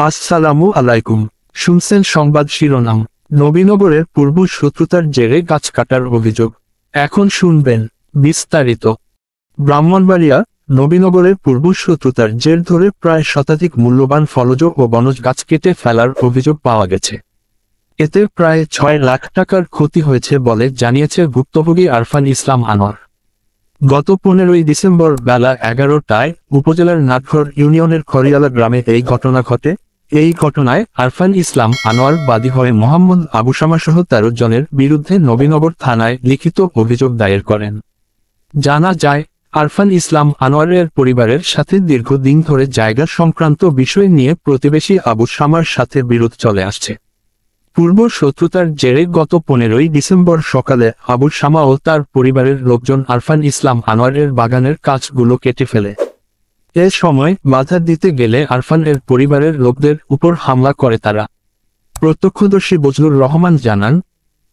আসসালামু আলাইকুম। শুনছেন সংবাদ শিরোনাম। নবীনগরের পূর্ব শত্রুতার জেরে গাছ কাটার অভিযোগ। এখন শুনবেন বিস্তারিত। ব্রাহ্মণবাড়িয়া নবীনগরের পূর্ব শত্রুতার জের ধরে প্রায় শতাধিক মূল্যবান ফলজ ও বনজ গাছ কেটে ফেলার অভিযোগ পাওয়া গেছে। এতে প্রায় ৬ লাখ টাকার ক্ষতি হয়েছে বলে জানিয়েছে ভুক্তভোগী আরফান ইসলাম আনোয়ার। গত ১৫ই ডিসেম্বর বেলা ১১টায় উপজেলার নাটঘর ইউনিয়নের খড়িয়ালা গ্রামে এই ঘটনা ঘটে। এই ঘটনায় আরফান ইসলাম আনোয়ার বাদী হয়ে মোহাম্মদ আবু শামা সহ ১৩ জনের বিরুদ্ধে নবীনগর থানায় লিখিত অভিযোগ দায়ের করেন। জানা যায়, আরফান ইসলাম আনোয়ারের পরিবারের সাথে দীর্ঘদিন ধরে জায়গা সংক্রান্ত বিষয় নিয়ে প্রতিবেশী আবু শামার সাথে বিরোধ চলে আসছে। পূর্ব শত্রুতার জেরে গত ১৫ই ডিসেম্বর সকালে আবু শামা ও তার পরিবারের লোকজন আরফান ইসলাম আনোয়ারের বাগানের গাছগুলো কেটে ফেলে। এ সময় বাধা দিতে গেলে আরফানের পরিবারের লোকদের উপর হামলা করে তারা। প্রত্যক্ষদর্শী বজলুর রহমান জানান,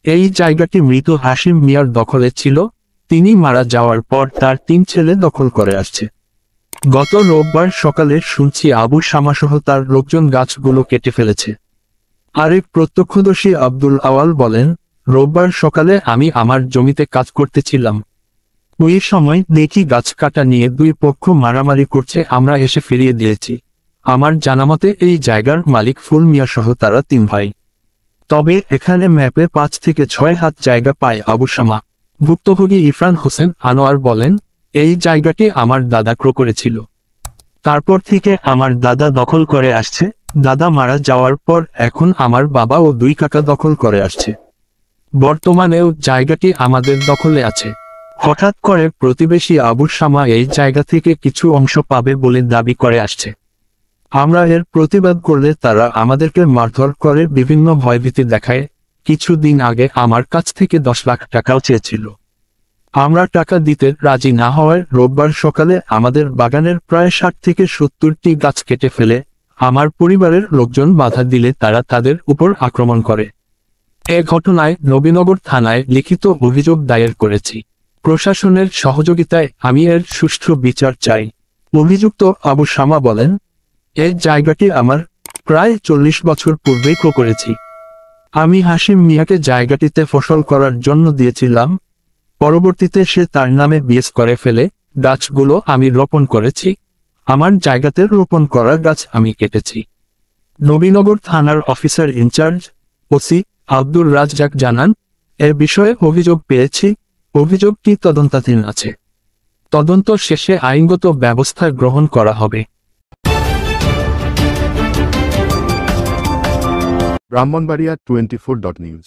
এই জায়গাটি মৃত হাশিম মিয়ার দখলে ছিল। তিনি মারা যাওয়ার পর তার ৩ ছেলে দখল করে আসছে। গত রোববার সকালে শুনছি আবু শামা সহ তার লোকজন গাছগুলো কেটে ফেলেছে। আরেক প্রত্যক্ষদর্শী আব্দুল আওয়াল বলেন, রোববার সকালে আমি আমার জমিতে কাজ করতেছিলাম। ওই সময় দেখি গাছ কাটা নিয়ে দুই পক্ষ মারামারি করছে। আমরা এসে ফিরিয়ে দিয়েছি। আমার জানামতে এই জায়গার মালিক ফুল মিয়া সহ তারা ৩ ভাই। তবে এখানে ম্যাপে ৫ থেকে ৬ হাত জায়গা পায় আবু শামা। ভুক্তভোগী ইরফান হোসেন আনোয়ার বলেন, এই জায়গাটি আমার দাদা ক্রয় করেছিল। তারপর থেকে আমার দাদা দখল করে আসছে। দাদা মারা যাওয়ার পর এখন আমার বাবা ও ২ কাকা দখল করে আসছে। বর্তমানেও জায়গাটি আমাদের দখলে আছে। হঠাৎ করে প্রতিবেশী আবু শামা এই জায়গা থেকে কিছু অংশ পাবে বলে দাবি করে আসছে। আমরা এর প্রতিবাদ করলে তারা আমাদেরকে মারধর করে, বিভিন্ন ভয়ভীতি দেখায়। কিছুদিন আগে আমার কাছ থেকে ১০ লাখ টাকাও চেয়েছিল। আমরা টাকা দিতে রাজি না হওয়ায় রোববার সকালে আমাদের বাগানের প্রায় ৬০ থেকে ৭০টি গাছ কেটে ফেলে। আমার পরিবারের লোকজন বাধা দিলে তারা তাদের উপর আক্রমণ করে। এ ঘটনায় নবীনগর থানায় লিখিত অভিযোগ দায়ের করেছি। প্রশাসনের সহযোগিতায় আমি এর সুষ্ঠু বিচার চাই। অভিযুক্ত আবু শামা বলেন, এই জায়গাটি আমার প্রায় ৪০ বছর পূর্বেই ক্রয় করেছি। আমি হাশিম মিয়াকে জায়গাটিতে ফসল করার জন্য দিয়েছিলাম। পরবর্তীতে সে তার নামে বিএস করে ফেলে। গাছগুলো আমি রোপণ করেছি। আমার জায়গাতে রোপণ করা গাছ আমি কেটেছি। নবীনগর থানার officer in charge OC Abdur Razzaq জানান, এ বিষয়ে অভিযোগ পেয়েছি। অভিযোগটি তদন্তাধীন আছে। তদন্ত শেষে আইনগত ব্যবস্থা গ্রহণ করা হবে। ব্রাহ্মণবাড়িয়া 24.নিউজ।